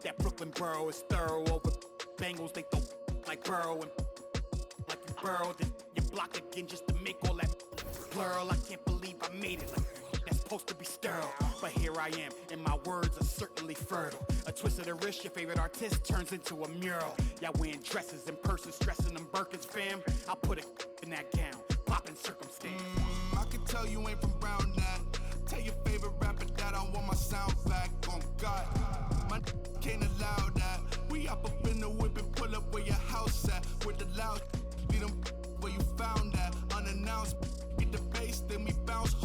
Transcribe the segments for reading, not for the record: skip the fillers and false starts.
That Brooklyn borough is thorough over Bengals. They throw like Burrow and like you burrowed. Then you block again just to make all that plural. I can't believe I made it. Like that's supposed to be sterile, but here I am, and my words are certainly fertile. A twist of the wrist, your favorite artist turns into a mural. Y'all wearing dresses in person, stressing them Birkins, fam. I'll put a in that gown, poppin' circumstance. I can tell you ain't from Brown that. Tell your favorite rapper that I want my sound back. On God, my can't allow that. We up in the whip and pull up where your house at. With the loud, beat them where you found that. Unannounced, get the bass, then we bounce.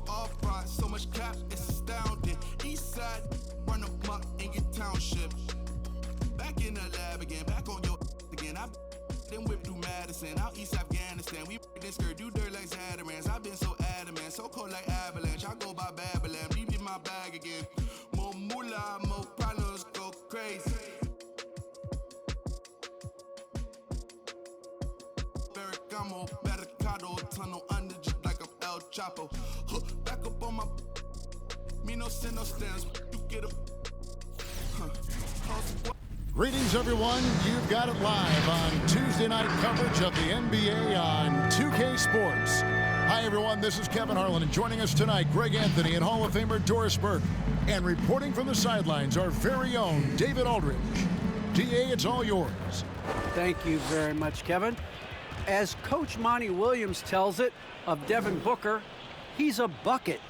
Off front, so much cap, it's astounding. East side, run up in your township. Back in the lab again, back on your again. I then whip through Madison, out East Afghanistan. We this skirt, do dirt like Zatarans. I've been so adamant, so cold like avalanche. I go by Babylon, leave in my bag again. More moolah, more problems, go crazy. Ferragamo, Barricado, tunnel under just like I'm El Chapo. Back up on my, me no send no stems. You get a, Greetings, everyone. You've got it live on Tuesday night coverage of the NBA on 2K Sports. Hi, everyone. This is Kevin Harlan, and joining us tonight, Greg Anthony and Hall of Famer Doris Burke. And reporting from the sidelines, our very own David Aldridge. DA, it's all yours. Thank you very much, Kevin. As Coach Monty Williams tells it of Devin Booker, he's a bucket.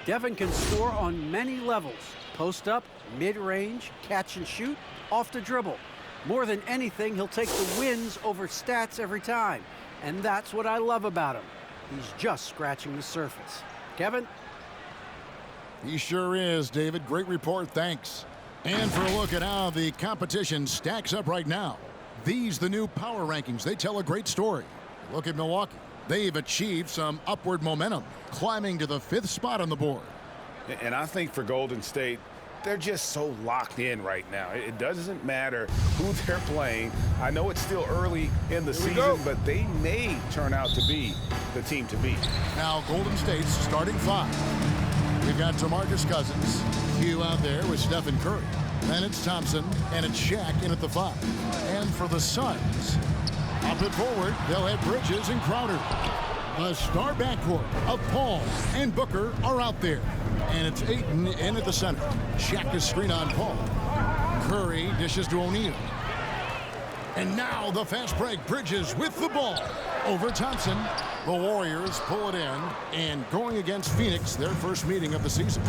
Devin can score on many levels. Post up, mid-range, catch and shoot, off the dribble. More than anything, he'll take the wins over stats every time. And that's what I love about him. He's just scratching the surface. Kevin? He sure is, David. Great report, thanks. And for a look at how the competition stacks up right now. These, the new power rankings, they tell a great story. Look at Milwaukee. They've achieved some upward momentum, climbing to the 5th spot on the board. And I think for Golden State, they're just so locked in right now. It doesn't matter who they're playing. I know it's still early in the season, but they may turn out to be the team to beat. Now, Golden State's starting 5. We've got DeMarcus Cousins, Hugh out there with Stephen Curry. Then it's Thompson, and it's Shaq in at the 5. And for the Suns, up and forward, they'll have Bridges and Crowder. The star backcourt of Paul and Booker are out there. And it's Ayton in at the center. Shaq is screen on Paul. Curry dishes to O'Neal. And now the fast break. Bridges with the ball over Thompson. The Warriors pull it in, and going against Phoenix, their first meeting of the season.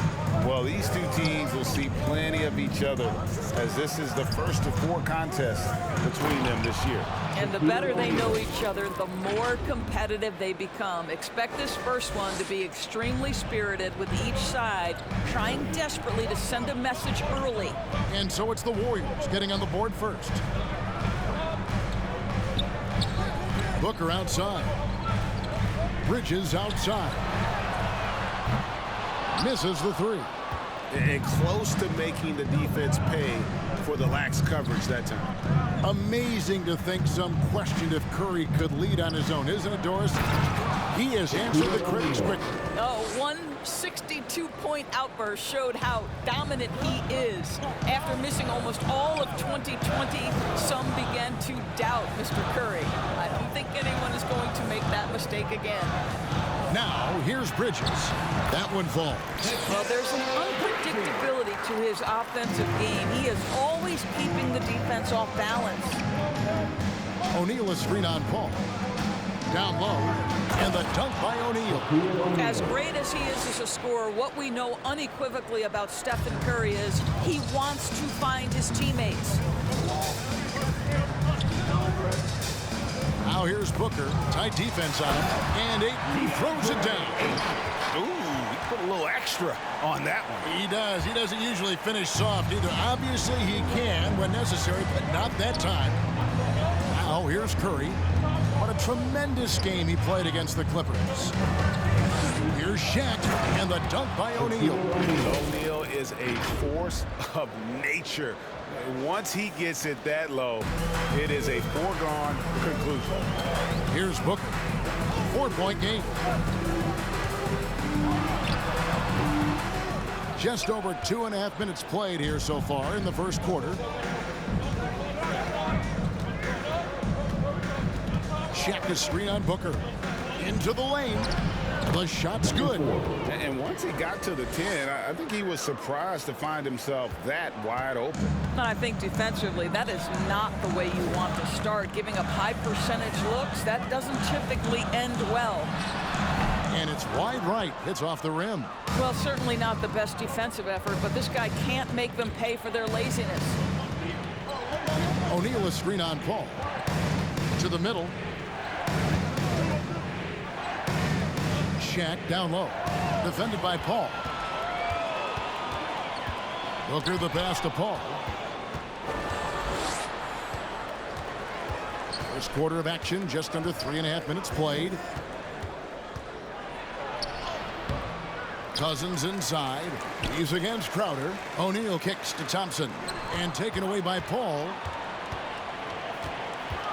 Well, these two teams will see plenty of each other, as this is the first of 4 contests between them this year. And the better they know each other, the more competitive they become. Expect this first one to be extremely spirited, with each side trying desperately to send a message early. And so it's the Warriors getting on the board first. Booker outside. Bridges outside. Misses the 3. And close to making the defense pay for the lax coverage that time. Amazing to think some questioned if Curry could lead on his own, isn't it, Doris? He has answered the critics quickly. One 62-point outburst showed how dominant he is. After missing almost all of 2020, some began to doubt Mr. Curry. I don't think anyone is going to make that mistake again. Now, here's Bridges. That one falls. Well, there's an unpredictability to his offensive game. He is always keeping the defense off balance. O'Neal is screen on Paul. Down low, and the dunk by O'Neal. As great as he is as a scorer, what we know unequivocally about Stephen Curry is he wants to find his teammates. Now here's Booker. Tight defense on him, and Ayton throws it down. Ooh, he put a little extra on that one. He does. He doesn't usually finish soft either. Obviously, he can when necessary, but not that time. Now here's Curry. What a tremendous game he played against the Clippers. Here's Shaq, and the dunk by O'Neal. O'Neal is a force of nature. Once he gets it that low, it is a foregone conclusion. Here's Booker. 4-point game. Just over 2.5 minutes played here so far in the first quarter. Check the screen on Booker. Into the lane. The shot's good. And once he got to the 10, I think he was surprised to find himself that wide open. And I think defensively, that is not the way you want to start. Giving up high percentage looks, that doesn't typically end well. And it's wide right. It's off the rim. Well, certainly not the best defensive effort, but this guy can't make them pay for their laziness. O'Neal a screen on Paul. To the middle. Shaq down low. Defended by Paul. Booker the pass to Paul. First quarter of action, just under 3.5 minutes played. Cousins inside. He's against Crowder. O'Neal kicks to Thompson. And taken away by Paul.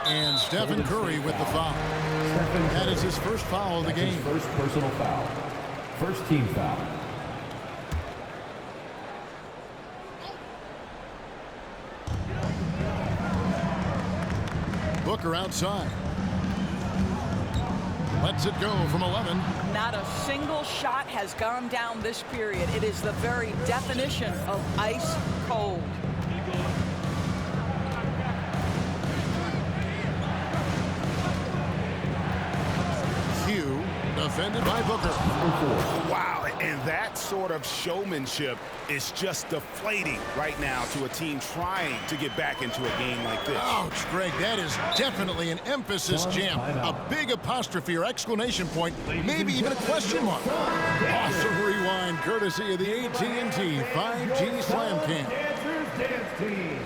And Stephen Curry with the foul. That is his first foul of the game. First personal foul. First team foul. Booker outside. Lets it go from 11. Not a single shot has gone down this period. It is the very definition of ice cold. Hugh defended by Booker. Wow, and that sort of showmanship is just deflating right now to a team trying to get back into a game like this. Ouch, Greg, that is definitely an emphasis jam. A big apostrophe or exclamation point, maybe even a question mark. Awesome rewind courtesy of the AT&T 5G Slam Cam. Dancers Dance Team.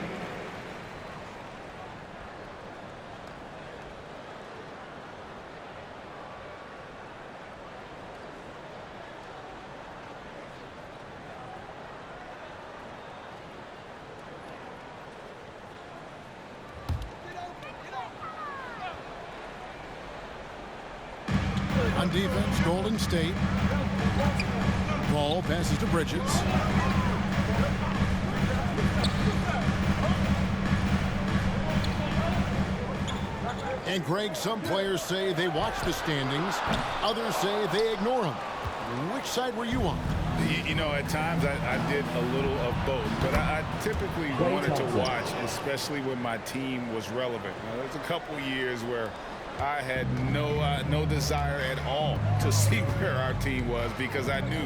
On defense, Golden State. Ball passes to Bridges. And Greg, some players say they watch the standings. Others say they ignore them. Which side were you on? You know, at times I did a little of both, but I typically wanted to watch, especially when my team was relevant. Now, there's a couple years where I had no desire at all to see where our team was because I knew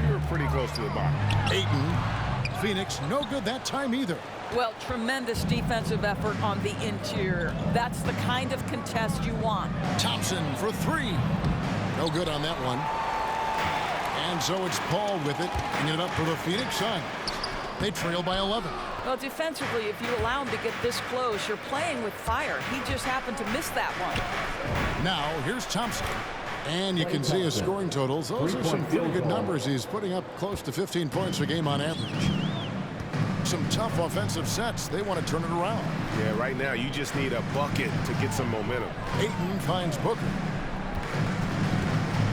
we were pretty close to the bottom. Ayton, Phoenix, no good that time either. Well, tremendous defensive effort on the interior. That's the kind of contest you want. Thompson for three. No good on that one. And so it's Paul with it, bringing it up for the Phoenix Suns. They trail by 11. Well, defensively, if you allow him to get this close, you're playing with fire. He just happened to miss that one. Now, here's Thompson. And you can see his scoring totals. Those are some pretty good numbers. He's putting up close to 15 points a game on average. Some tough offensive sets. They want to turn it around. Yeah, right now, you just need a bucket to get some momentum. Ayton finds Booker.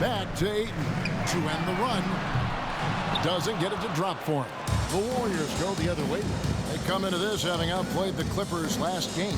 Back to Ayton to end the run. Doesn't get it to drop for him. The Warriors go the other way. They come into this having outplayed the Clippers last game.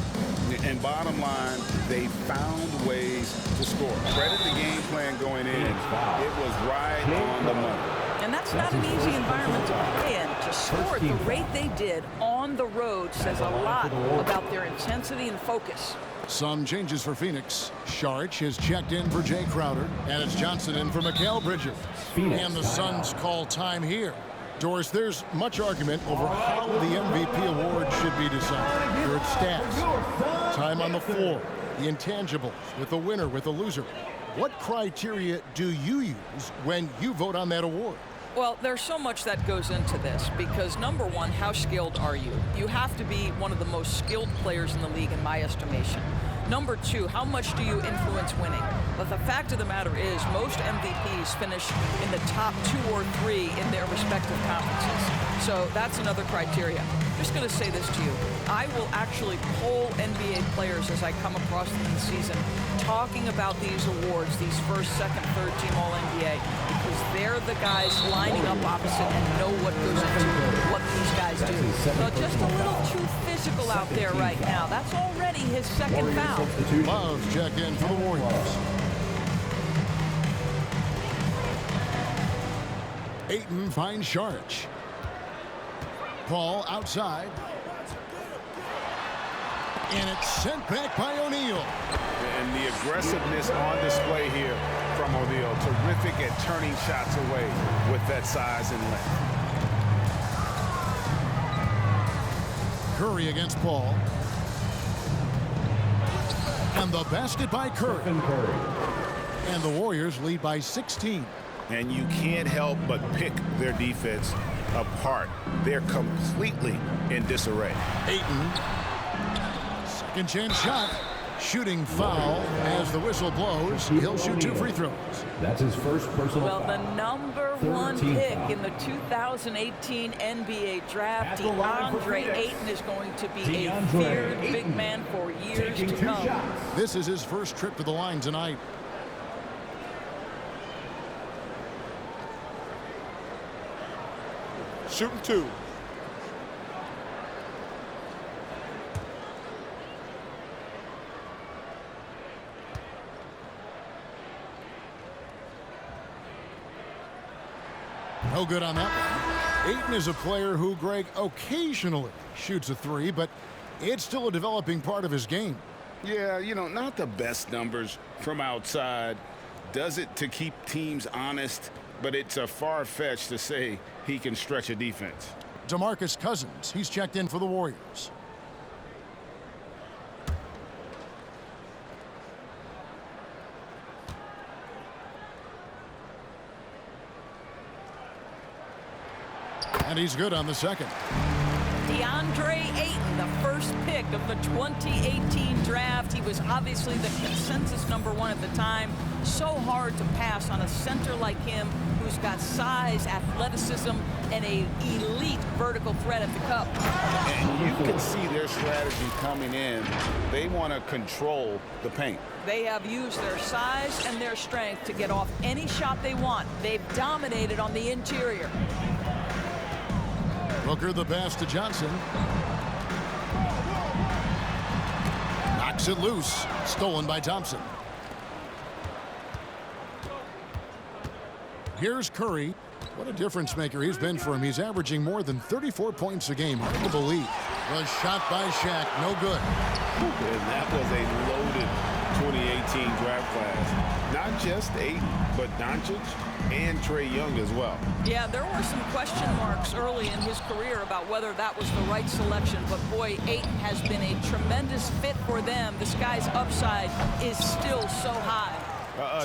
And bottom line, they found ways to score. Credit the game plan going in. It was right on the money. And that's not an easy environment to play in. To score at the rate they did on the road says a lot about their intensity and focus. Some changes for Phoenix. Saric is checked in for Jay Crowder. And it's Johnson in for Mikal Bridges. And the Suns call time here. Doris, there's much argument over how the MVP award should be decided. Here it's stats, time on the floor, the intangibles, with the winner, with the loser. What criteria do you use when you vote on that award? Well, there's so much that goes into this because, number one, how skilled are you? You have to be one of the most skilled players in the league, in my estimation. Number two, how much do you influence winning? But the fact of the matter is most MVPs finish in the top 2 or 3 in their respective conferences. So that's another criteria. I'm just going to say this to you. I will actually poll NBA players as I come across them in the season talking about these awards, these first, second, third team All-NBA, because they're the guys lining up opposite and know what goes into what these guys do. So just a little too physical out there right now. That's already his second foul. Love check in for the Warriors. Ayton finds Saric. Paul outside. And it's sent back by O'Neal. And the aggressiveness on display here from O'Neal. Terrific at turning shots away with that size and length. Curry against Paul. And the basket by Curry. And the Warriors lead by 16. And you can't help but pick their defense apart. They're completely in disarray. Ayton. Second chance shot. Shooting foul as the whistle blows. He'll shoot 2 free throws. That's his first personal Well, foul. the number 1 pick in the 2018 NBA draft, DeAndre Ayton, is going to be a feared big man for years to come. This is his first trip to the line tonight. Shooting 2. No good on that one. Ayton is a player who, Greg, occasionally shoots a 3, but it's still a developing part of his game. Yeah, you know, not the best numbers from outside. Does it to keep teams honest, but it's a far-fetched to say he can stretch a defense. DeMarcus Cousins, he's checked in for the Warriors. And he's good on the second. DeAndre Ayton, the first pick of the 2018 draft. He was obviously the consensus number 1 at the time. So hard to pass on a center like him who's got size, athleticism, and an elite vertical threat at the cup. And you can see their strategy coming in. They want to control the paint. They have used their size and their strength to get off any shot they want. They've dominated on the interior. Booker the pass to Johnson. Knocks it loose. Stolen by Thompson. Here's Curry. What a difference maker he's been for him. He's averaging more than 34 points a game. Hard to believe. The shot by Shaq. No good. And that was a loaded 2018 draft class. Not just Ayton, but Doncic and Trae Young as well. Yeah, there were some question marks early in his career about whether that was the right selection, but boy, Ayton has been a tremendous fit for them. This guy's upside is still so high.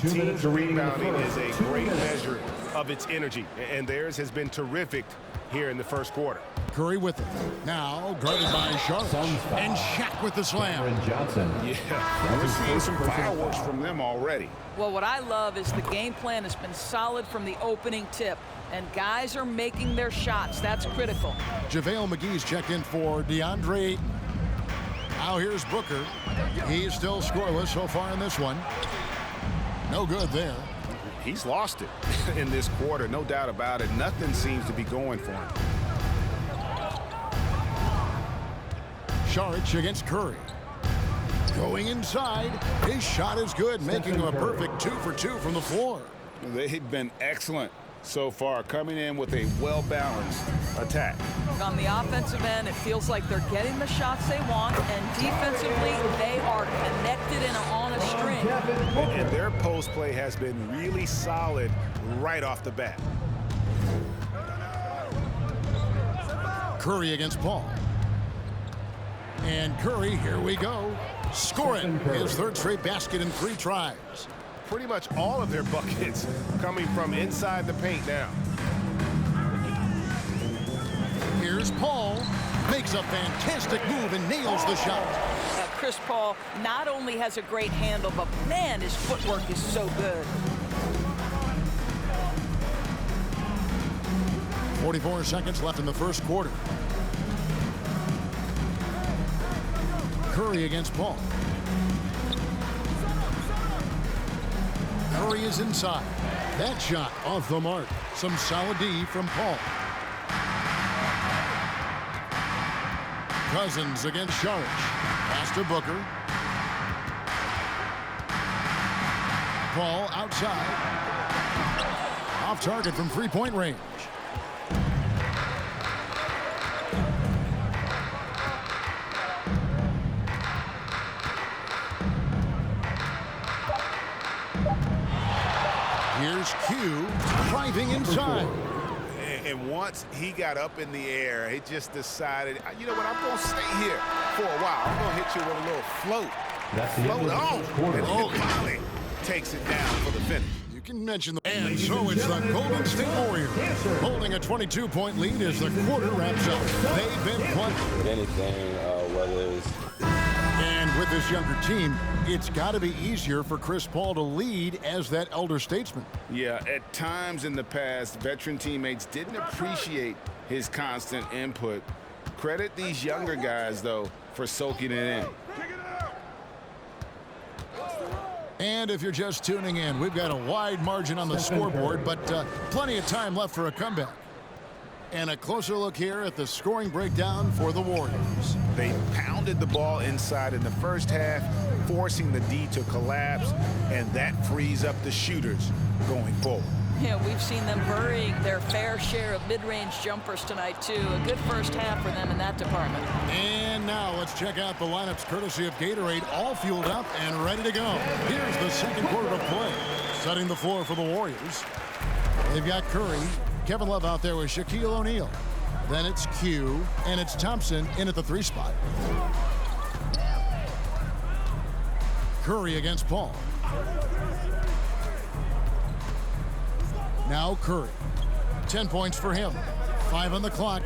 Team's rebounding is a great measure of its energy, and theirs has been terrific here in the first quarter. Curry with it. Now guarded by Saric. And Shaq with the slam. Johnson. Yeah, we're seeing some fireworks from them already. Well, what I love is the game plan has been solid from the opening tip, and guys are making their shots. That's critical. JaVale McGee's checked in for DeAndre Ayton. Now here's Booker. He's still scoreless so far in this one. No good there. He's lost it in this quarter, no doubt about it. Nothing seems to be going for him. Saric against Curry. Going inside. His shot is good, making him a perfect 2 for 2 from the floor. They've been excellent so far, coming in with a well-balanced attack. On the offensive end, it feels like they're getting the shots they want, and defensively, they are connected and on a string. And their post play has been really solid right off the bat. Curry against Paul. And Curry, here we go. Scoring his third straight basket in 3 tries. Pretty much all of their buckets coming from inside the paint now. Here's Paul. Makes a fantastic move and nails the shot. Chris Paul not only has a great handle, but man, his footwork is so good. 44 seconds left in the first quarter. Curry against Paul. Curry is inside. That shot off the mark. Some solid D from Paul. Cousins against Saric. Pass to Booker. Paul outside. Off target from three-point range. Here's Q driving inside. And once he got up in the air, he just decided, you know what, I'm going to stay here for a while. I'm going to hit you with a little float. That's the end Float of the on. first quarter. And finally takes it down for the finish. You can mention the... And so it's the Golden State Warriors holding a 22-point lead as the quarter wraps up. They've been playing. With anything, whether it's... And with this younger team, it's got to be easier for Chris Paul to lead as that elder statesman. Yeah, at times in the past, veteran teammates didn't appreciate his constant input. Credit these younger guys, though, for soaking it in. And if you're just tuning in, we've got a wide margin on the scoreboard, but plenty of time left for a comeback. And a closer look here at the scoring breakdown for the Warriors. They pounded the ball inside in the first half, forcing the D to collapse, and that frees up the shooters going forward. Yeah, we've seen them burying their fair share of mid-range jumpers tonight, too. A good first half for them in that department. And now let's check out the lineups courtesy of Gatorade, all fueled up and ready to go. Here's the second quarter of play. Setting the floor for the Warriors. They've got Curry, Kevin Love out there with Shaquille O'Neal. Then it's Q, and it's Thompson in at the 3 spot. Curry against Paul. Now Curry. 10 points for him. 5 on the clock.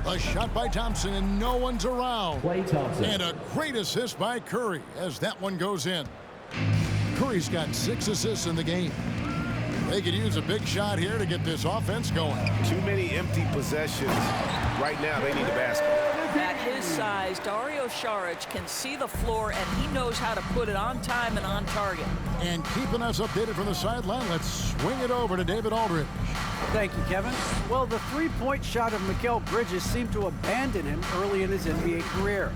A shot by Thompson, and no one's around. Klay Thompson. And a great assist by Curry as that one goes in. Curry's got 6 assists in the game. They could use a big shot here to get this offense going. Too many empty possessions. Right now, they need a basket. At his size, Dario Saric can see the floor, and he knows how to put it on time and on target. And keeping us updated from the sideline, let's swing it over to David Aldridge. Thank you, Kevin. Well, the three-point shot of Mikal Bridges seemed to abandon him early in his NBA career.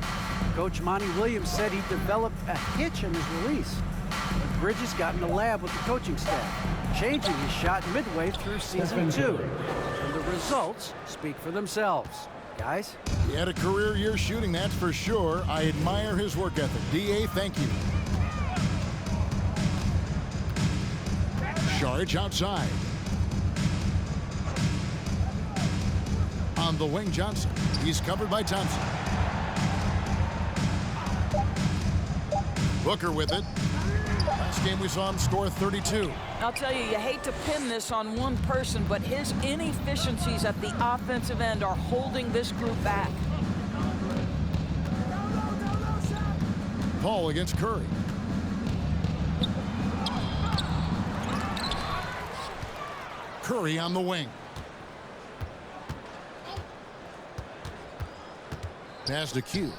Coach Monty Williams said he developed a hitch in his release. But Bridges got in the lab with the coaching staff, changing his shot midway through season 2. And the results speak for themselves. Guys? He had a career year shooting, that's for sure. I admire his work ethic. D.A., thank you. Saric outside. On the wing, Johnson. He's covered by Thompson. Booker with it. Last game we saw him score 32. I'll tell you, you hate to pin this on one person, but his inefficiencies at the offensive end are holding this group back. Paul against Curry. Curry on the wing. Pass to Q.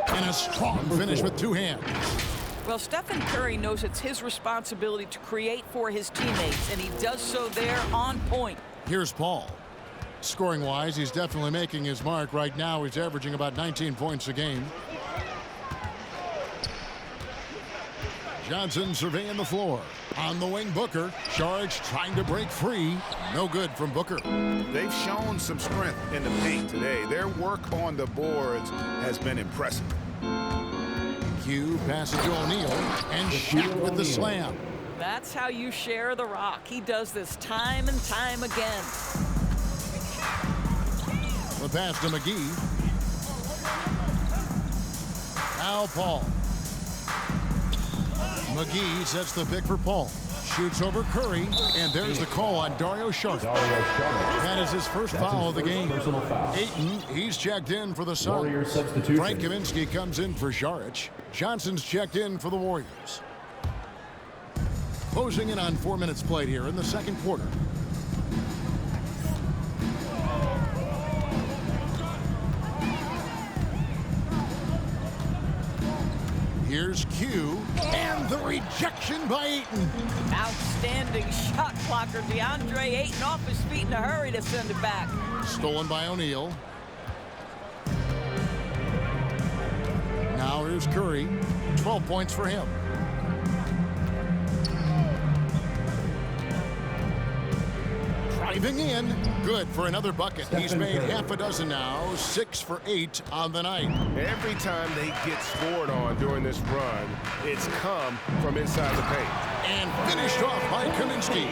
And a strong finish with 2 hands. Well, Stephen Curry knows it's his responsibility to create for his teammates, and he does so there on point. Here's Paul. Scoring-wise, he's definitely making his mark. Right now, he's averaging about 19 points a game. Johnson surveying the floor. On the wing, Booker. Saric trying to break free. No good from Booker. They've shown some strength in the paint today. Their work on the boards has been impressive. Q passes to O'Neal and shot with the slam. That's how you share the rock. He does this time and time again. The pass to McGee. Now Paul. McGee sets the pick for Paul. Shoots over Curry, and there's the call on Dario Saric. That is his first foul of the game. Ayton, he's checked in for the Suns. Frank Kaminsky comes in for Saric. Johnson's checked in for the Warriors. Closing in on 4 minutes played here in the second quarter. Here's Q, and And the rejection by Ayton. Outstanding shot blocker. DeAndre Ayton off his feet in a hurry to send it back. Stolen by O'Neal. Now here's Curry. 12 points for him. Driving in. Good for another bucket. He's made half a dozen now. 6 for 8 on the night. Every time they get scored on during this run, it's come from inside the paint. And finished off by Kaminsky.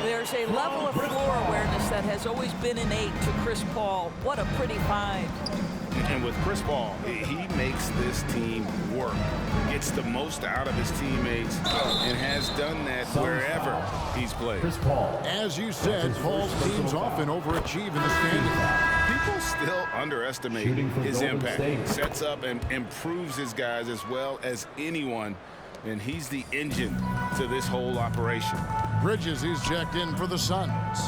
There's a level of floor awareness that has always been innate to Chris Paul. What a pretty find. And with Chris Paul, he makes this team work. Gets the most out of his teammates and has done that wherever he's played. Chris Paul. As you said, Paul's teams often overachieve in the standings. People still underestimate his impact. Sets up and improves his guys as well as anyone, and he's the engine to this whole operation. Bridges, he's checked in for the Suns.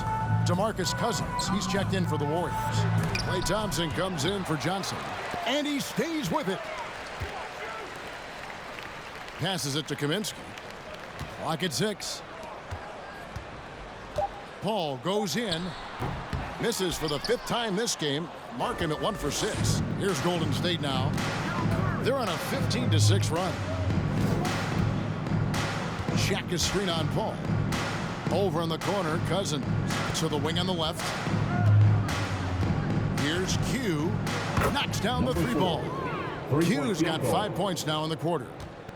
DeMarcus Cousins, he's checked in for the Warriors. Klay Thompson comes in for Johnson, and he stays with it. Passes it to Kaminsky. Clock at 6. Paul goes in. Misses for the 5th time this game. Mark him at 1 for 6. Here's Golden State now. They're on a 15-6 run. Shaq is screen on Paul. Over in the corner, Cousins to the wing on the left. Here's Q. Knocks down the 3-ball. Q's got 5 points now in the quarter.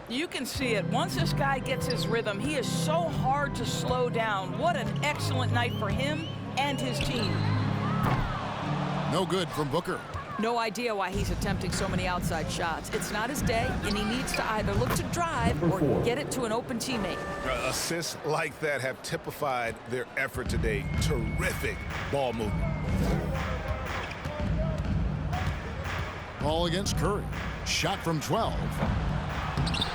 You can see it. Once this guy gets his rhythm, he is so hard to slow down. What an excellent night for him and his team. No good from Booker. No idea why he's attempting so many outside shots. It's not his day, and he needs to either look to drive or get it to an open teammate. Assists like that have typified their effort today. Terrific ball movement. Ball against Curry. Shot from 12.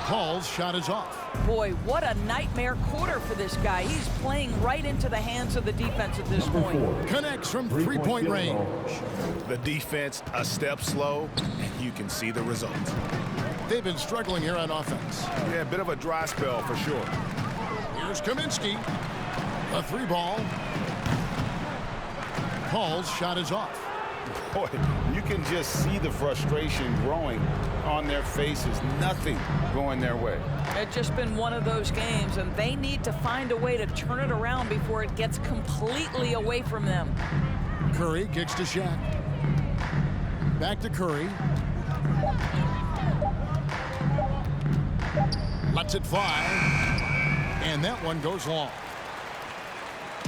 Paul's shot is off. Boy, what a nightmare quarter for this guy. He's playing right into the hands of the defense at this point. Connects from 3-point range. The defense a step slow, and you can see the results. They've been struggling here on offense. Yeah, a bit of a dry spell for sure. Here's Kaminsky. A 3-ball. Paul's shot is off. Boy, you can just see the frustration growing on their faces. Nothing going their way. It's just been one of those games, and they need to find a way to turn it around before it gets completely away from them. Curry kicks to Shaq. Back to Curry. Lets it fly. And that one goes long.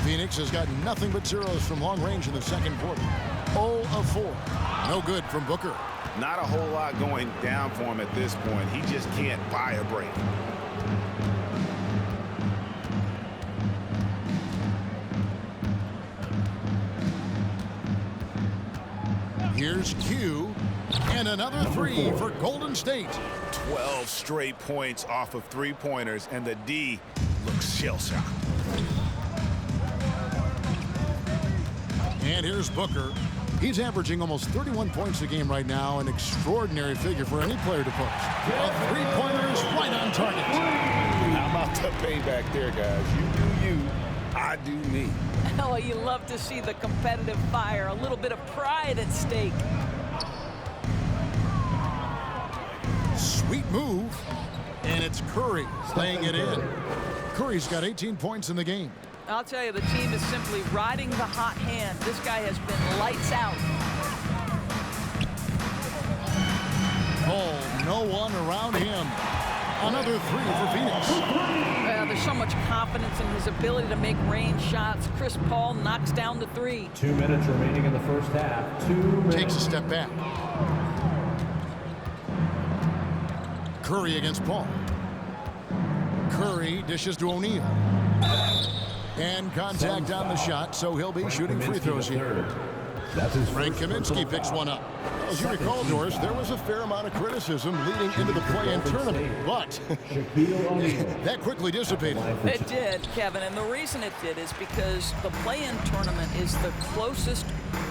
Phoenix has got nothing but zeros from long range in the second quarter. 0 of 4. No good from Booker. Not a whole lot going down for him at this point. He just can't buy a break. Here's Q. And another 3 for Golden State. 12 straight points off of 3-pointers, and the D looks shell-shocked. And here's Booker. He's averaging almost 31 points a game right now, an extraordinary figure for any player to post. A 3-pointer is right on target. How about the payback there, guys? You do you, I do me. Oh, you love to see the competitive fire, a little bit of pride at stake. Sweet move. And it's Curry laying it in. Curry's got 18 points in the game. I'll tell you, the team is simply riding the hot hand. This guy has been lights out. Oh, no one around him. Another 3 for Phoenix. There's so much confidence in his ability to make range shots. Chris Paul knocks down the 3. 2 minutes remaining in the first half. 2 minutes. Takes a step back. Curry against Paul. Curry dishes to O'Neal. And contact on the shot, so he'll be shooting free throws here. That's his Frank first Kaminsky personal picks foul. one up. As you recall, Doris, there was a fair amount of criticism leading into the play-in tournament, but that quickly dissipated. It did, Kevin, and the reason it did is because the play-in tournament is the closest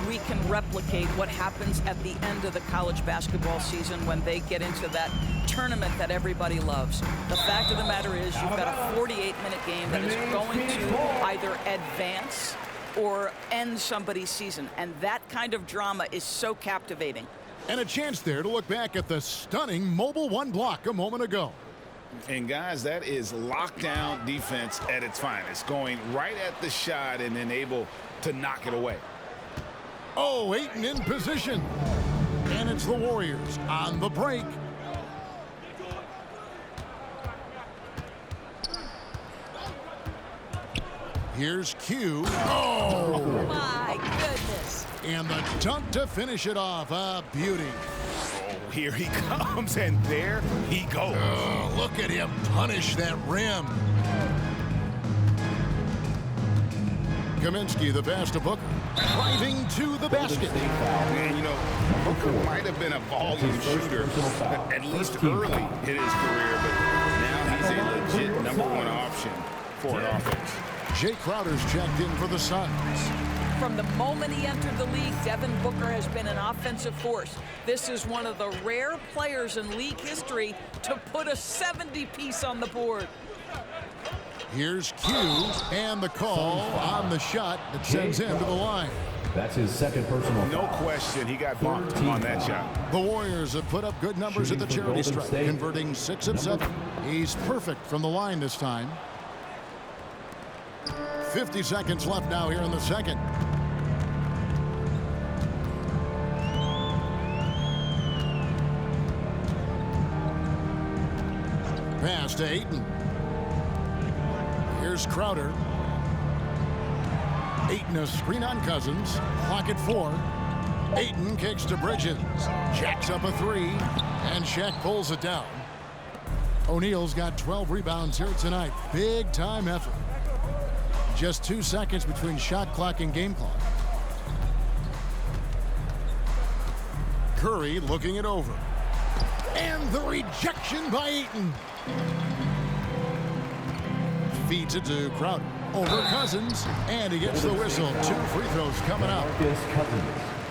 we can replicate what happens at the end of the college basketball season when they get into that tournament that everybody loves. The fact of the matter is you've got a 48-minute game that is going to either advance or end somebody's season, and that kind of drama is so captivating. And a chance there to look back at the stunning Mobile One block a moment ago. And guys, that is lockdown defense at its finest, going right at the shot and then able to knock it away. Oh, Ayton in position. And it's the Warriors on the break. Here's Q. Oh! My goodness. And the dunk to finish it off. A beauty. Oh, here he comes, and there he goes. Oh, look at him punish that rim. Kaminsky, the pass to Booker. Driving to the basket. And, you know, Booker might have been a volume shooter, at least early in his career, but now he's a legit #1 option for an offense. Jay Crowder's checked in for the Suns. From the moment he entered the league, Devin Booker has been an offensive force. This is one of the rare players in league history to put a 70-piece on the board. Here's Q, and the call on the shot that sends him to the line. That's his second personal No foul. question, he got bumped on that shot. The Warriors have put up good numbers at the Shooting for charity Golden stripe, State. converting 6 of 7. He's perfect from the line this time. 50 seconds left now here in the second. Pass to Ayton. Here's Crowder. Ayton a screen on Cousins. Clock at 4. Ayton kicks to Bridges. Jacks up a 3. And Shaq pulls it down. O'Neal's got 12 rebounds here tonight. Big time effort. Just 2 seconds between shot clock and game clock. Curry looking it over. And the rejection by Ayton. Feeds it to Crowder. Over Cousins. And he gets the whistle. 2 free throws coming out. DeMarcus Cousins.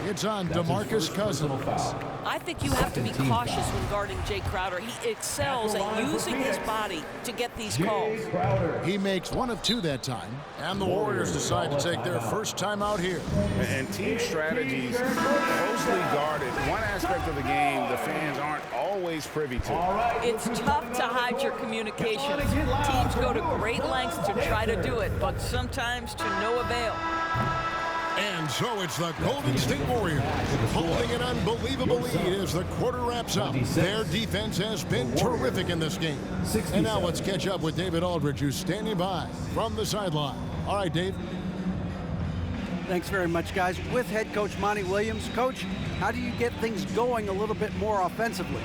It's on That's his DeMarcus first personal Cousins. foul. I think you have to be Second team cautious foul. when guarding Jay Crowder. He excels at using his body to get these calls. Crowder. He makes 1 of 2 that time. And the Warriors decide to take their first time out here. And team strategies closely guarded. One aspect of the game the fans aren't always privy to. It's tough to hide your communication. Teams go to great lengths to try to do it, but sometimes to no avail. And so it's the Golden State Warriors holding an unbelievable lead as the quarter wraps up. Their defense has been terrific in this game. And now let's catch up with David Aldridge, who's standing by from the sideline. All right, Dave. Thanks very much, guys. With head coach Monty Williams. Coach, how do you get things going a little bit more offensively?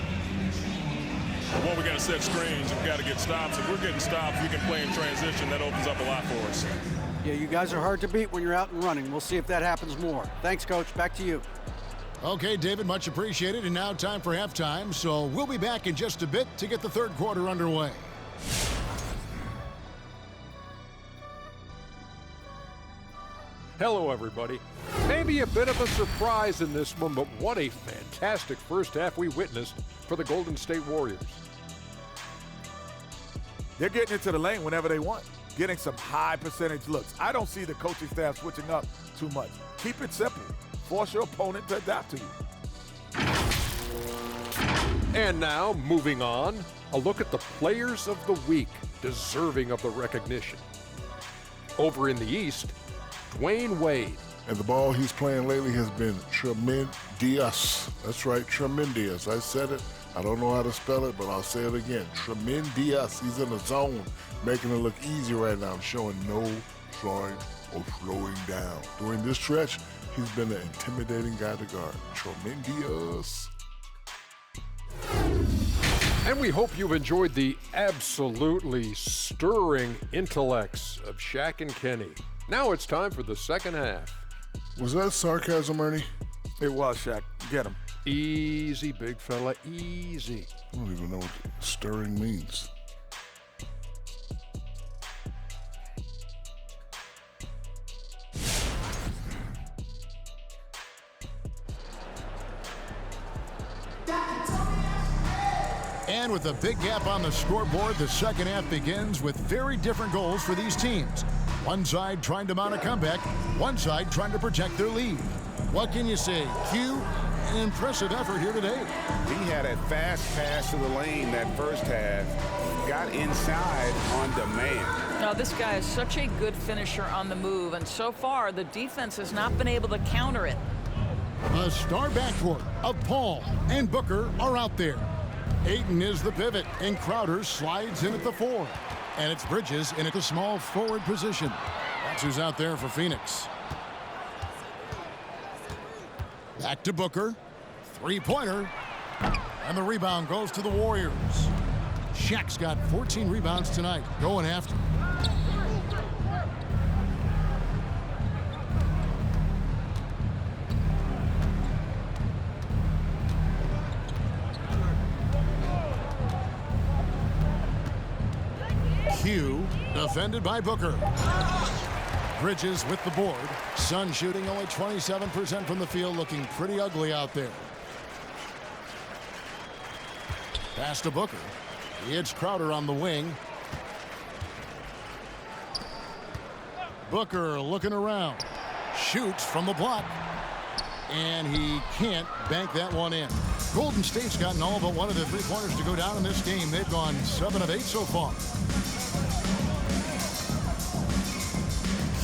Well, we got to set screens and we got to get stops. If we're getting stops, we can play in transition. That opens up a lot for us. Yeah, you guys are hard to beat when you're out and running. We'll see if that happens more. Thanks, Coach. Back to you. Okay, David, much appreciated. And now time for halftime. So we'll be back in just a bit to get the third quarter underway. Hello, everybody. Maybe a bit of a surprise in this one, but what a fantastic first half we witnessed for the Golden State Warriors. They're getting into the lane whenever they want, getting some high percentage looks. I don't see the coaching staff switching up too much. Keep it simple. Force your opponent to adapt to you. And now, moving on, a look at the players of the week deserving of the recognition. Over in the East, Dwayne Wade. And the ball he's playing lately has been tremendous. That's right, tremendous. I said it. I don't know how to spell it, but I'll say it again. Tremendous. He's in the zone, making it look easy right now, showing no trying or slowing down. During this stretch, he's been an intimidating guy to guard. Tremendous. And we hope you've enjoyed the absolutely stirring intellects of Shaq and Kenny. Now it's time for the second half. Was that sarcasm, Ernie? It was, Shaq. Get him. Easy, big fella, easy. I don't even know what stirring means. And with a big gap on the scoreboard, the second half begins with very different goals for these teams. One side trying to mount a comeback, one side trying to protect their lead. What can you say? Q, an impressive effort here today. He had a fast pass to the lane that first half, got inside on demand. Now, this guy is such a good finisher on the move, and so far the defense has not been able to counter it. A star backcourt of Paul and Booker are out there. Ayton is the pivot, and Crowder slides in at the 4. And it's Bridges in at the small forward position. That's who's out there for Phoenix. Back to Booker. Three-pointer. And the rebound goes to the Warriors. Shaq's got 14 rebounds tonight, going after. Q, defended by Booker. Bridges with the board. Sun shooting only 27% from the field, looking pretty ugly out there. Pass to Booker. It's Crowder on the wing. Booker looking around. Shoots from the block. And he can't bank that one in. Golden State's gotten all but one of the three-pointers to go down in this game. They've gone 7 of 8 so far.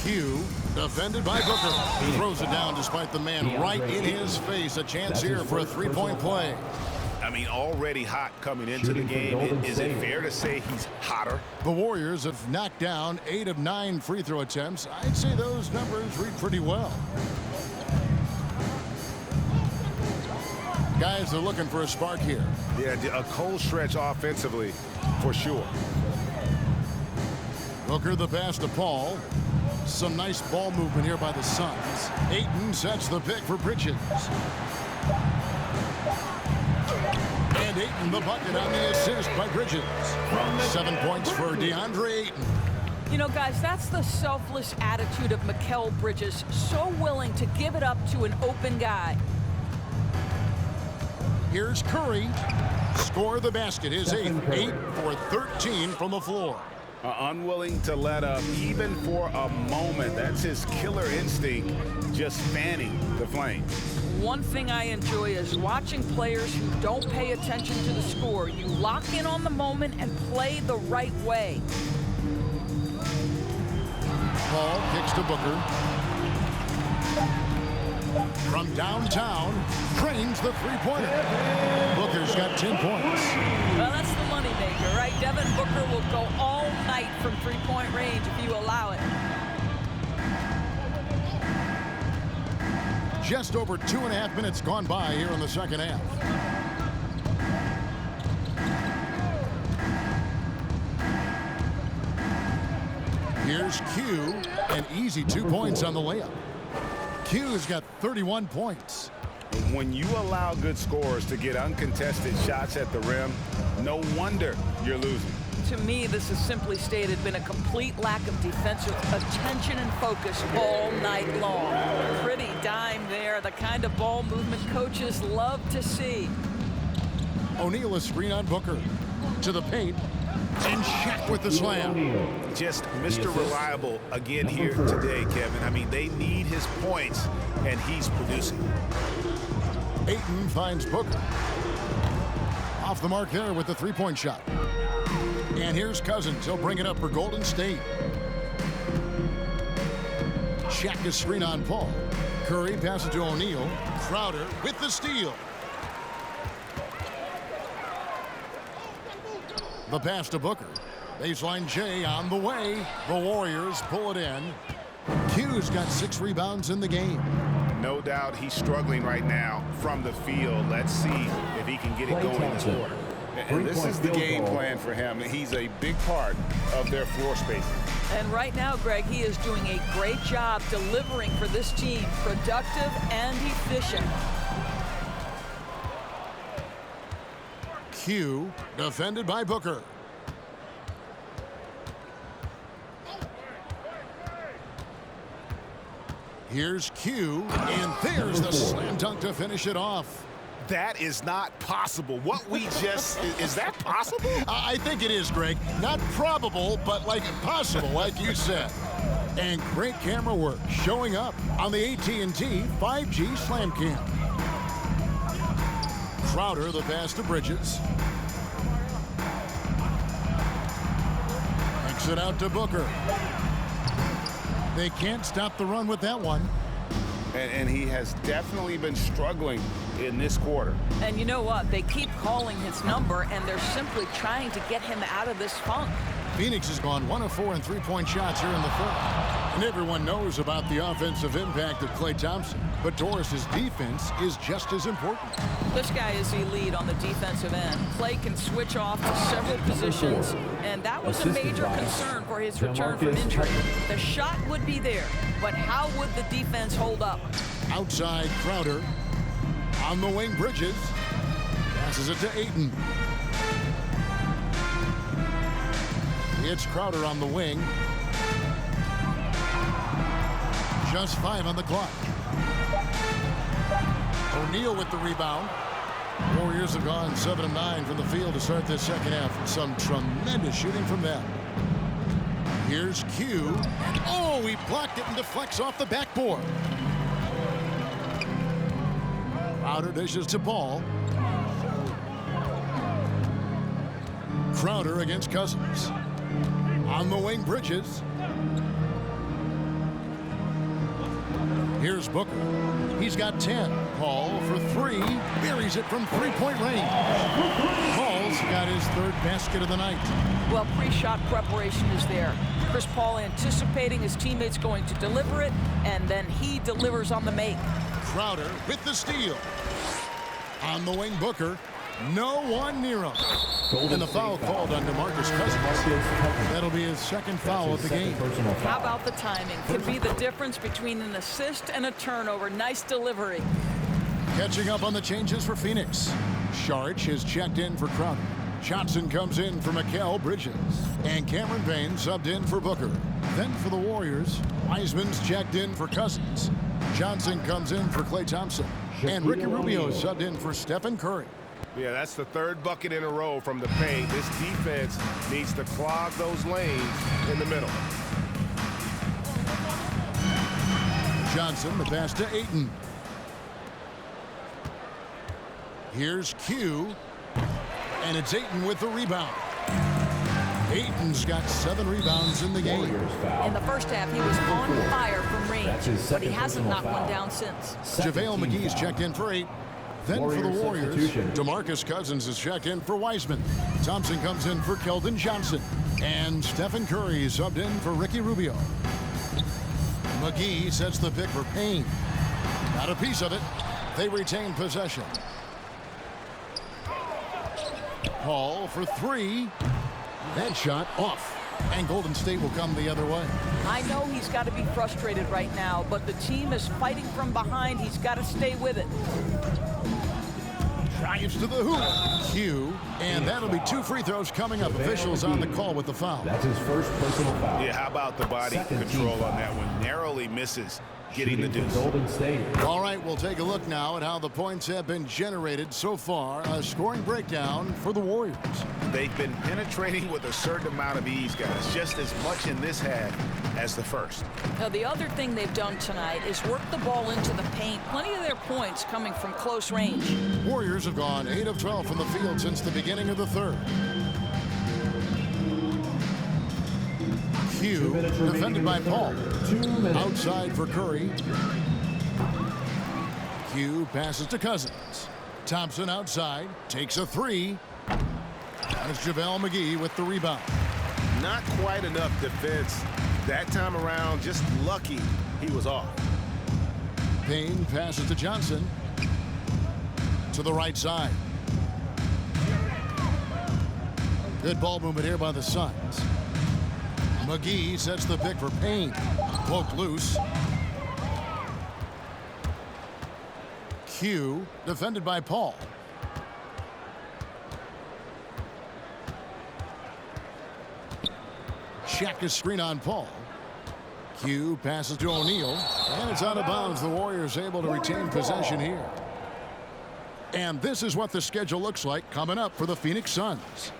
Q, defended by Booker. He throws it down despite the man right in his face. A chance here for a three-point play. I mean, already hot coming into the game. Is it fair to say he's hotter? The Warriors have knocked down 8 of 9 free throw attempts. I'd say those numbers read pretty well. Guys are looking for a spark here. Yeah, a cold stretch offensively, for sure. Booker the pass to Paul. Some nice ball movement here by the Suns. Ayton sets the pick for Bridges. And Ayton the bucket on the assist by Bridges. 7 points for DeAndre Ayton. You know, guys, that's the selfless attitude of Mikal Bridges. So willing to give it up to an open guy. Here's Curry. Score the basket. His 8th. 8 for 13 from the floor. Unwilling to let up even for a moment. That's his killer instinct, just fanning the flame. One thing I enjoy is watching players who don't pay attention to the score. You lock in on the moment and play the right way. Paul kicks to Booker. From downtown, trains the three-pointer. Booker's got 10 points. Well, that's the moneymaker, right? Devin Booker will go all night from three-point range if you allow it. Just over 2.5 minutes gone by here in the second half. Here's Q, an easy 2 points on the layup. Q's got 31 points. When you allow good scorers to get uncontested shots at the rim, no wonder you're losing. To me, this has simply stated been a complete lack of defensive attention and focus all night long. Pretty dime there, the kind of ball movement coaches love to see. O'Neal a screen on Booker. To the paint. And Shaq with the slam. Just Mr. Reliable again here today, Kevin. I mean, they need his points, and he's producing. Ayton finds Booker. Off the mark there with the three-point shot. And here's Cousins. He'll bring it up for Golden State. Shaq is screen on Paul. Curry passes to O'Neal. Crowder with the steal. The pass to Booker. Baseline J on the way. The Warriors pull it in. Q's got 6 rebounds in the game. No doubt he's struggling right now from the field. Let's see if he can get it going this quarter. And this is the game plan for him. He's a big part of their floor spacing. And right now, Greg, he is doing a great job delivering for this team, productive and efficient. Q defended by Booker. Here's Q, and there's the slam dunk to finish it off. That is not possible. What we just, is that possible? I think it is, Greg. Not probable, but like possible, like you said. And great camera work showing up on the AT&T 5G Slam Cam. Crowder, the pass to Bridges. Kicks it out to Booker. They can't stop the run with that one. And he has definitely been struggling in this quarter. And you know what? They keep calling his number, and they're simply trying to get him out of this funk. Phoenix has gone 1 of 4 in three-point shots here in the fourth. And everyone knows about the offensive impact of Klay Thompson. But Doris's defense is just as important. This guy is elite on the defensive end. Klay can switch off to several positions, and that was a major concern for his return from injury. The shot would be there, but how would the defense hold up? Outside Crowder. On the wing, Bridges. Passes it to Ayton. It's Crowder on the wing. Just 5 on the clock. O'Neal with the rebound. Warriors have gone 7 of 9 from the field to start this second half, with some tremendous shooting from them. Here's Q. Oh, he blocked it and deflects off the backboard. Crowder dishes to Paul. Crowder against Cousins. On the wing, Bridges. Here's Booker. He's got 10. Paul for 3. Buries it from three-point range. Paul's got his third basket of the night. Well, pre-shot preparation is there. Chris Paul anticipating his teammates going to deliver it, and then he delivers on the make. Crowder with the steal. On the wing, Booker. No one near him. And the foul called on DeMarcus Cousins. That'll be his second foul of the game. How about the timing? Could be the difference between an assist and a turnover. Nice delivery. Catching up on the changes for Phoenix. Saric is checked in for Crowder. Johnson comes in for Mikal Bridges. And Cameron Payne subbed in for Booker. Then for the Warriors, Wiseman's checked in for Cousins. Johnson comes in for Klay Thompson. And Ricky Rubio subbed in for Stephen Curry. Yeah, that's the third bucket in a row from the paint. This defense needs to clog those lanes in the middle. Johnson, the pass to Ayton. Here's Q. And it's Ayton with the rebound. Ayton's got 7 rebounds in the game. In the first half, he was on fire from range, but he hasn't knocked one down since. JaVale McGee's checked in for 8. Then for the Warriors, DeMarcus Cousins is checked in for Wiseman. Thompson comes in for Keldon Johnson. And Stephen Curry subbed in for Ricky Rubio. McGee sets the pick for Payne. Got a piece of it. They retain possession. Paul for 3. That shot off. And Golden State will come the other way. I know he's got to be frustrated right now, but the team is fighting from behind. He's got to stay with it. Drives to the hoop. Q. And that'll be 2 free throws coming up. Officials on the call with the foul. That's his first personal foul. Yeah, how about the body control on that one? Narrowly misses getting the deuce. Golden State. All right, we'll take a look now at how the points have been generated so far. A scoring breakdown for the Warriors. They've been penetrating with a certain amount of ease, guys, just as much in this half as the first. Now, the other thing they've done tonight is work the ball into the paint. Plenty of their points coming from close range. Warriors have gone 8 of 12 from the field since the beginning of the third. Q defended by Paul. Outside for Curry. Q passes to Cousins. Thompson outside, takes a 3. There's JaVale McGee with the rebound. Not quite enough defense that time around. Just lucky he was off. Payne passes to Johnson. To the right side. Good ball movement here by the Suns. McGee sets the pick for Payne. Poked loose. Q defended by Paul. Check his screen on Paul. Q passes to O'Neal, and it's out of bounds. The Warriors able to retain possession here. And this is what the schedule looks like coming up for the Phoenix Suns.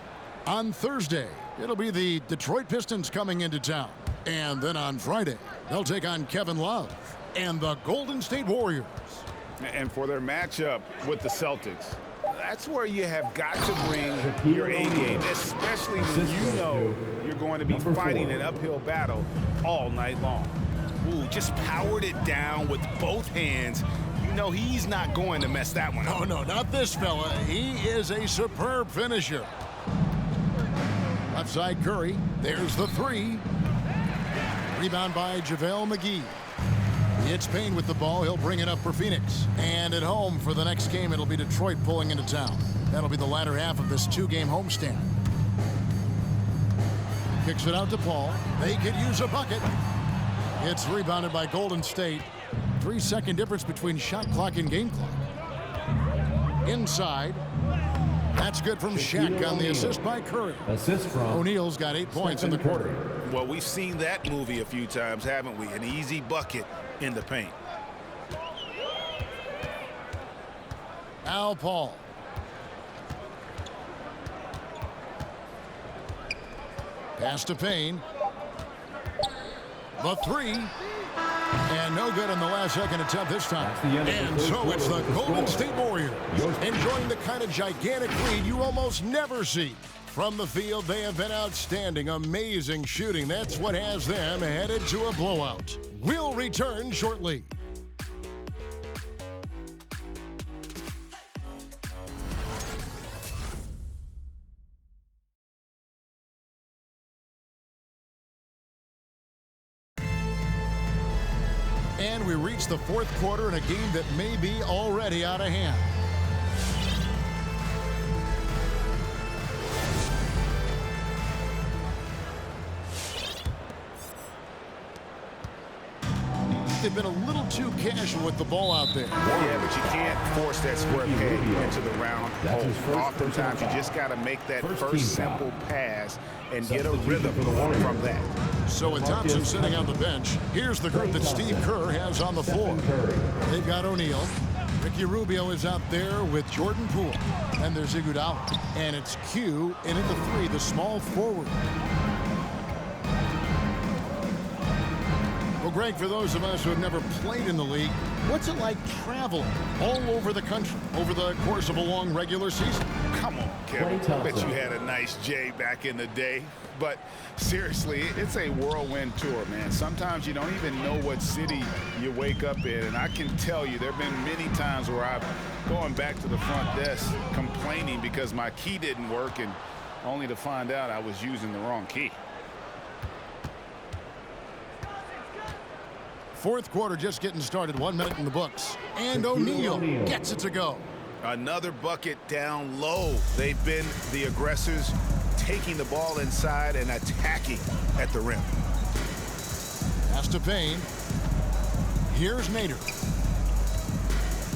On Thursday, it'll be the Detroit Pistons coming into town. And then on Friday, they'll take on Kevin Love and the Golden State Warriors. And for their matchup with the Celtics, that's where you have got to bring your A game, especially when you know you're going to be fighting an uphill battle all night long. Ooh, just powered it down with both hands. You know he's not going to mess that one up. Oh, no, not this fella. He is a superb finisher. Left side Curry. There's the three. Rebound by JaVale McGee. It's Payne with the ball. He'll bring it up for Phoenix. And at home for the next game, it'll be Detroit pulling into town. That'll be the latter half of this two-game homestand. Kicks it out to Paul. They could use a bucket. It's rebounded by Golden State. 3-second difference between shot clock and game clock. Inside. That's good from Shaq on the assist by Curry. Assist from O'Neal's got 8 points in the quarter. Well, we've seen that movie a few times, haven't we? An easy bucket in the paint. Al Paul. Pass to Payne. The three. And no good on the last second attempt this time. And so it's the Golden State Warriors enjoying the kind of gigantic lead you almost never see. From the field, they have been outstanding, amazing shooting. That's what has them headed to a blowout. We'll return shortly. And we reach the fourth quarter in a game that may be already out of hand. They've been a little too casual with the ball out there. Yeah, but you can't force that square peg into the round hole. Oftentimes, you just got to make that first simple pass and get a rhythm from that. So with Thompson sitting on the bench, here's the group that Steve Kerr has on the floor. They've got O'Neal. Ricky Rubio is out there with Jordan Poole. And there's Iguodala. And it's Q in at the three, the small forward. Well, Greg, for those of us who have never played in the league, what's it like traveling all over the country over the course of a long regular season? Come on, Kevin. I bet you had a nice J back in the day. But seriously, it's a whirlwind tour, man. Sometimes you don't even know what city you wake up in. And I can tell you there have been many times where I've gone back to the front desk complaining because my key didn't work, and only to find out I was using the wrong key. Fourth quarter just getting started, 1 minute in the books. And O'Neal gets it to go. Another bucket down low. They've been the aggressors, taking the ball inside and attacking at the rim. Pass to Payne. Here's Nader.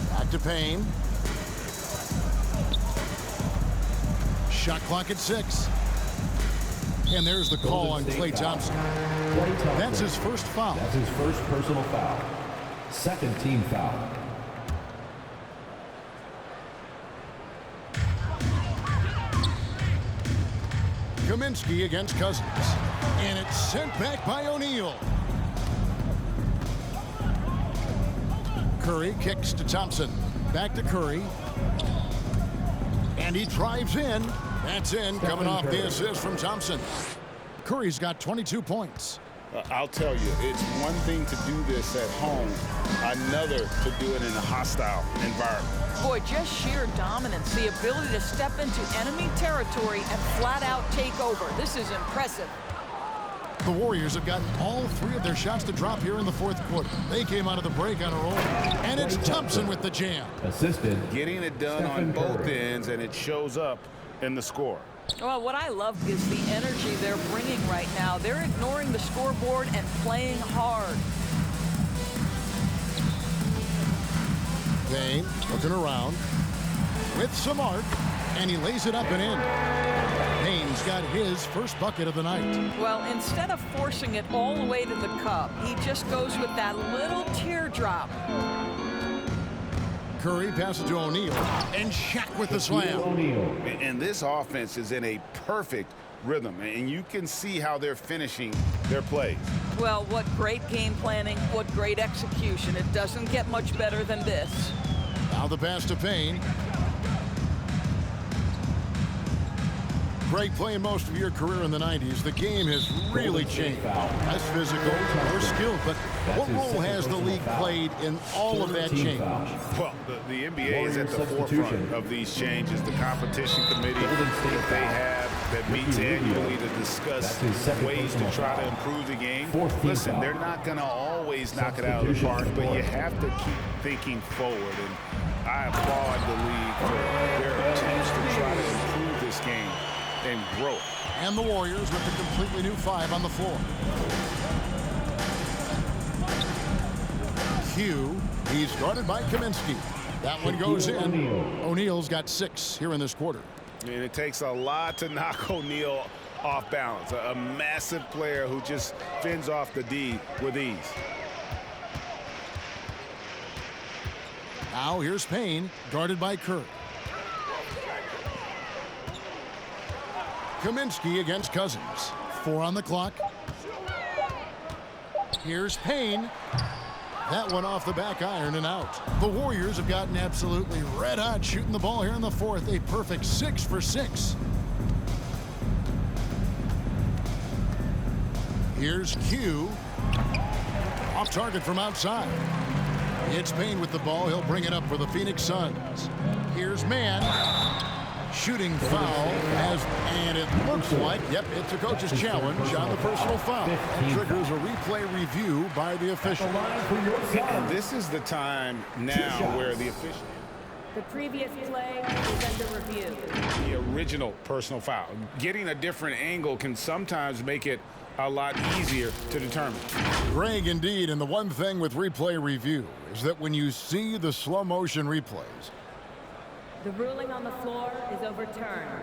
Back to Payne. Shot clock at 6. And there's the call on Klay Thompson. That's his first foul. That's his first personal foul. Second team foul. Kaminsky against Cousins. And it's sent back by O'Neal. Curry kicks to Thompson. Back to Curry. And he drives in. That's in, coming off the assist from Thompson. Curry's got 22 points. I'll tell you, it's one thing to do this at home, another to do it in a hostile environment. Boy, just sheer dominance, the ability to step into enemy territory and flat out take over. This is impressive. The Warriors have gotten all three of their shots to drop here in the fourth quarter. They came out of the break on a roll. And it's Thompson with the jam. Assisted. Getting it done on both ends, and it shows up in the score. Well, what I love is the energy they're bringing right now. They're ignoring the scoreboard and playing hard. Payne looking around with some arc, and he lays it up and in. Payne's got his first bucket of the night. Well, instead of forcing it all the way to the cup, he just goes with that little teardrop. Curry passes to O'Neal, and Shaq with the slam. And this offense is in a perfect rhythm, and you can see how they're finishing their plays. Well, what great game planning, what great execution. It doesn't get much better than this. Now the pass to Payne. Greg, playing most of your career in the 90s, the game has really changed. Less physical, more skilled, but what role has the league played in all of that change? Well, the NBA is at the forefront of these changes. The competition committee that they have that meets annually to discuss ways to try to improve the game. Listen, they're not going to always knock it out of the park, but you have to keep thinking forward. And I applaud the league for their attempts to try to improve this game and growth. And the Warriors with a completely new 5 on the floor. Q, he's guarded by Kaminsky. That one goes in. O'Neal's got 6 here in this quarter. And it takes a lot to knock O'Neal off balance. A massive player who just fends off the D with ease. Now here's Payne, guarded by Curry. Kaminsky against Cousins. 4 on the clock. Here's Payne. That one off the back iron and out. The Warriors have gotten absolutely red hot shooting the ball here in the fourth. A perfect 6 for 6. Here's Q. Off target from outside. It's Payne with the ball. He'll bring it up for the Phoenix Suns. Here's Mann. Shooting foul, and it looks like, yep, it's a coach's challenge on the personal foul. Triggers a replay review by the official. And this is the time now where the official... The previous play is under review. The original personal foul. Getting a different angle can sometimes make it a lot easier to determine. Greg, indeed, and the one thing with replay review is that when you see the slow motion replays, the ruling on the floor is overturned.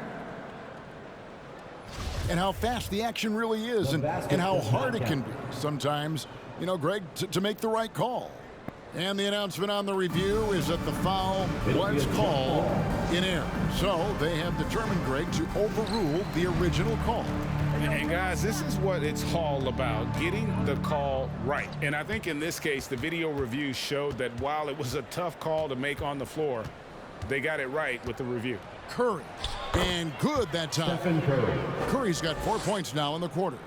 And how fast the action really is and how hard it can be sometimes, you know, Greg, to make the right call. And the announcement on the review is that the foul was called in error. So they have determined, Greg, to overrule the original call. And guys, this is what it's all about, getting the call right. And I think in this case, the video review showed that while it was a tough call to make on the floor, they got it right with the review. Curry, and good that time. Stephen Curry. Curry's got 4 points now in the quarter.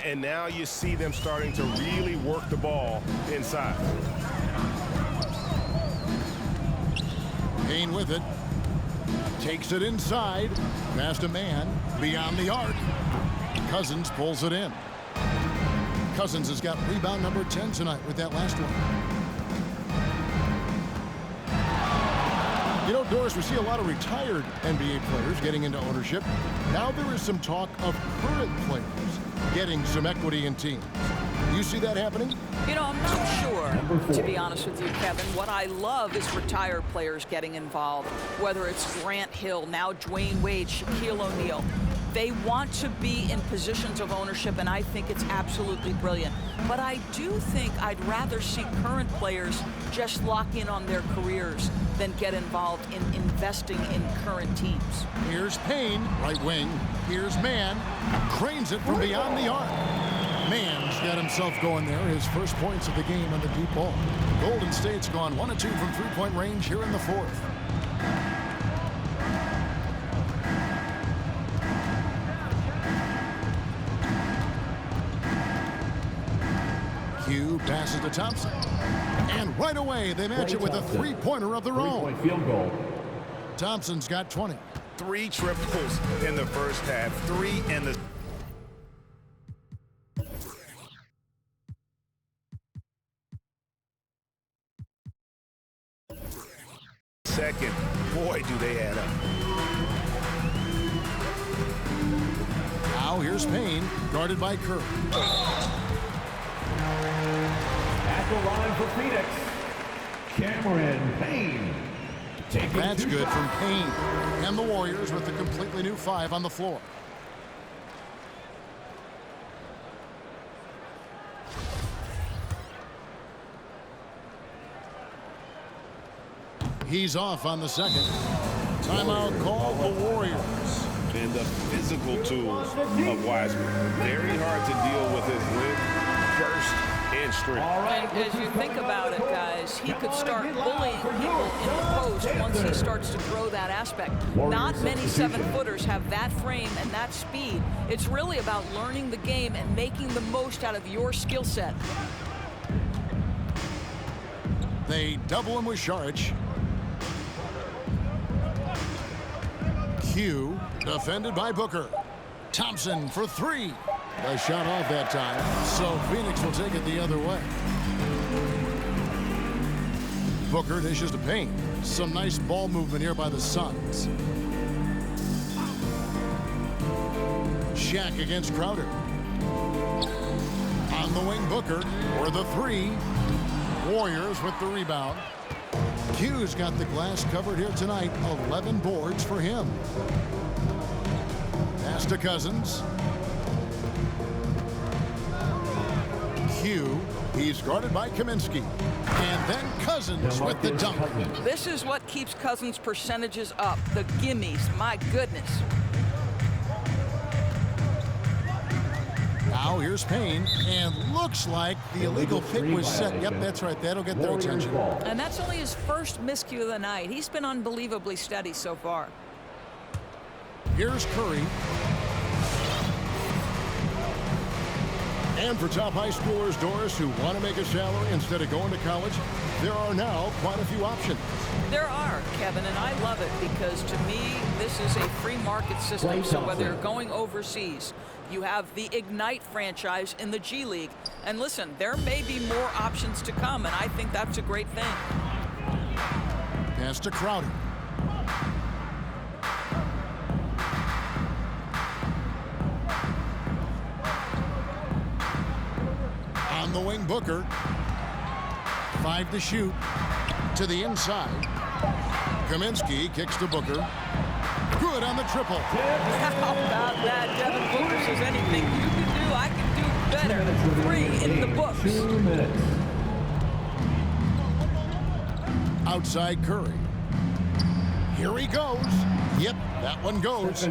And now you see them starting to really work the ball inside. Payne with it. Takes it inside. Pass to Mann. Beyond the arc. Cousins pulls it in. Cousins has got rebound number 10 tonight with that last one. You know, Doris, we see a lot of retired NBA players getting into ownership. Now there is some talk of current players getting some equity in teams. You see that happening? You know, I'm not sure, to be honest with you, Kevin. What I love is retired players getting involved, whether it's Grant Hill, now Dwayne Wade, Shaquille O'Neal. They want to be in positions of ownership, and I think it's absolutely brilliant. But I do think I'd rather see current players just lock in on their careers than get involved in investing in current teams. Here's Payne, right wing. Here's Mann. Cranes it from beyond the arc. Mann's got himself going there. His first points of the game on the deep ball. Golden State's gone 1 of 2 from three-point range here in the fourth. Q passes to Thompson. And right away, they match it with a three-pointer of their own. Three-point field goal. Thompson's got 20. 3 triples in the first half, 3 in the second. Boy, do they add up. Now here's Payne, guarded by Curry. At the line for Phoenix, Cameron Payne. That's good from Payne. And the Warriors with a completely new 5 on the floor. He's off on the second. Timeout call the Warriors. And the physical tools of Wiseman. Very hard to deal with his width, burst, and strength. And as you think about it, guys, he could start bullying people in the post once he starts to grow that aspect. Not many 7-footers have that frame and that speed. It's really about learning the game and making the most out of your skill set. They double him with Saric. Q defended by Booker. Thompson for 3. A shot off that time, so Phoenix will take it the other way. Booker dishes to Payne. Some nice ball movement here by the Suns. Shaq against Crowder. On the wing, Booker for the 3. Warriors with the rebound. Q's got the glass covered here tonight. 11 boards for him. Pass to Cousins. Q, he's guarded by Kaminsky. And then Cousins with the dunk. This is what keeps Cousins' percentages up. The gimmies, my goodness. Now here's Payne, and looks like the illegal pick was set. Yep, that's right. That'll get their attention. And that's only his first miscue of the night. He's been unbelievably steady so far. Here's Curry. And for top high schoolers, Doris, who want to make a salary instead of going to college, there are now quite a few options. There are, Kevin, and I love it because to me, this is a free market system. So whether you're going overseas, you have the Ignite franchise in the G League. And listen, there may be more options to come, and I think that's a great thing. Pass to Crowder. On the wing, Booker. 5 to shoot. To the inside. Kaminsky kicks to Booker. Good on the triple. How about that? Devin Booker says anything you can do, I can do better. 3 in the books. 2 minutes. Outside Curry. Here he goes. Yep, that one goes.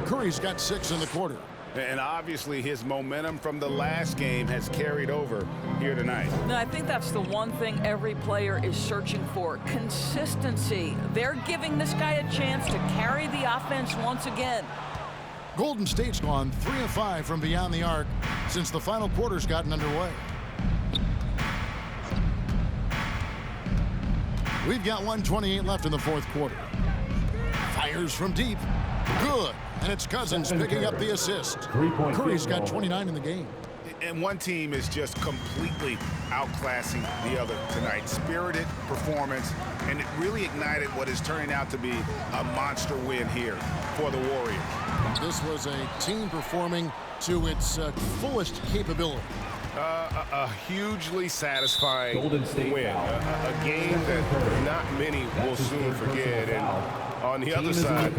Curry's got 6 in the quarter. And obviously his momentum from the last game has carried over here tonight. No, I think that's the one thing every player is searching for. Consistency. They're giving this guy a chance to carry the offense once again. Golden State's gone 3 of 5 from beyond the arc since the final quarter's gotten underway. We've got 1:28 left in the fourth quarter. Fires from deep. Good. And it's Cousins picking up the assist. Curry's got 29 in the game. And one team is just completely outclassing the other tonight. Spirited performance, and it really ignited what is turning out to be a monster win here for the Warriors. This was a team performing to its fullest capability. A hugely satisfying Golden State win. A game that not many will soon forget. And on the other side,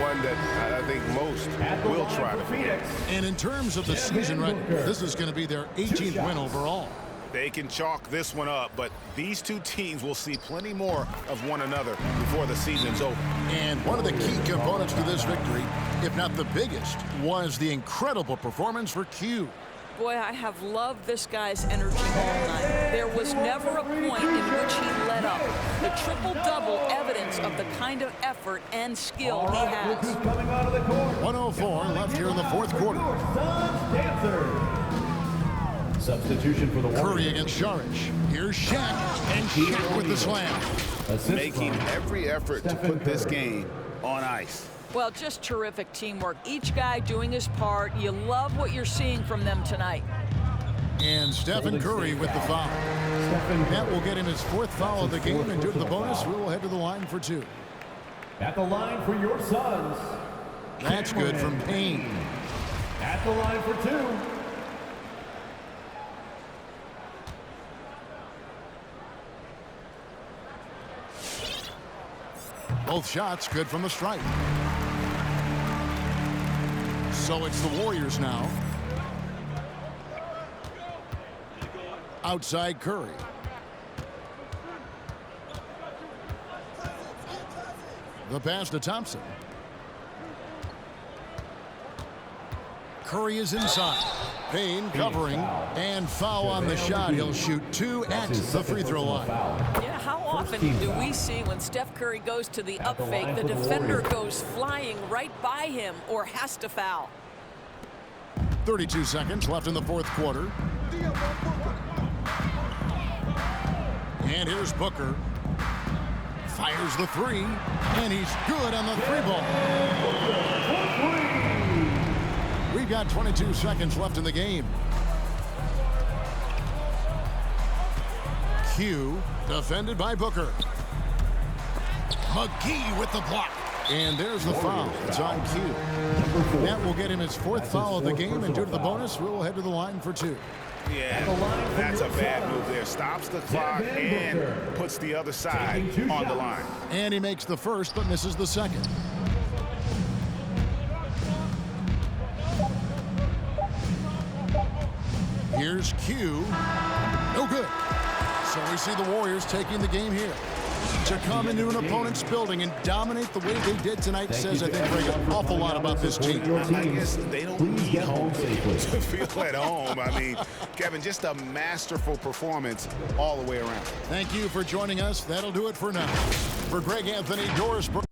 one that I think most will try to forget. And in terms of the season record, this is going to be their 18th win overall. They can chalk this one up, but these two teams will see plenty more of one another before the season's over. And one of the key components to this victory, if not the biggest, was the incredible performance for Q. Boy, I have loved this guy's energy all night. There was never a point in which he let up. The triple-double evidence of the kind of effort and skill he has. 104 left here in the fourth quarter. Substitution for the Warriors. Curry against Saric. Here's Shaq, and Shaq with the slam. Making every effort to put this game on ice. Well, just terrific teamwork. Each guy doing his part. You love what you're seeing from them tonight. And Stephen Curry with the foul. That will get him his 4th foul of the game, and due to the bonus, we will head to the line for 2. At the line for your Suns. That's good from Payne. At the line for two. Both shots good from the stripe. So it's the Warriors now. Outside Curry. The pass to Thompson. Curry is inside. Payne covering and foul on the shot. He'll shoot 2 at the free throw line. Yeah, how often do we see when Steph Curry goes to the up fake, the defender goes flying right by him or has to foul? 32 seconds left in the fourth quarter. And here's Booker. Fires the three, and he's good on the three ball. We've got 22 seconds left in the game. Q defended by Booker. McGee with the block. And there's the foul. It's on Q. That will get him his 4th foul of the game, and due to the bonus, we'll head to the line for 2. Yeah, that's a bad move there. Stops the clock and puts the other side on the line. And he makes the first, but misses the second. Here's Q. No good. So we see the Warriors taking the game here. To come into an opponent's building and dominate the way they did tonight says, I think, Greg, an awful lot about this team. I guess they don't need home to feel at home. I mean, Kevin, just a masterful performance all the way around. Thank you for joining us. That'll do it for now. For Greg Anthony, Doris Burke.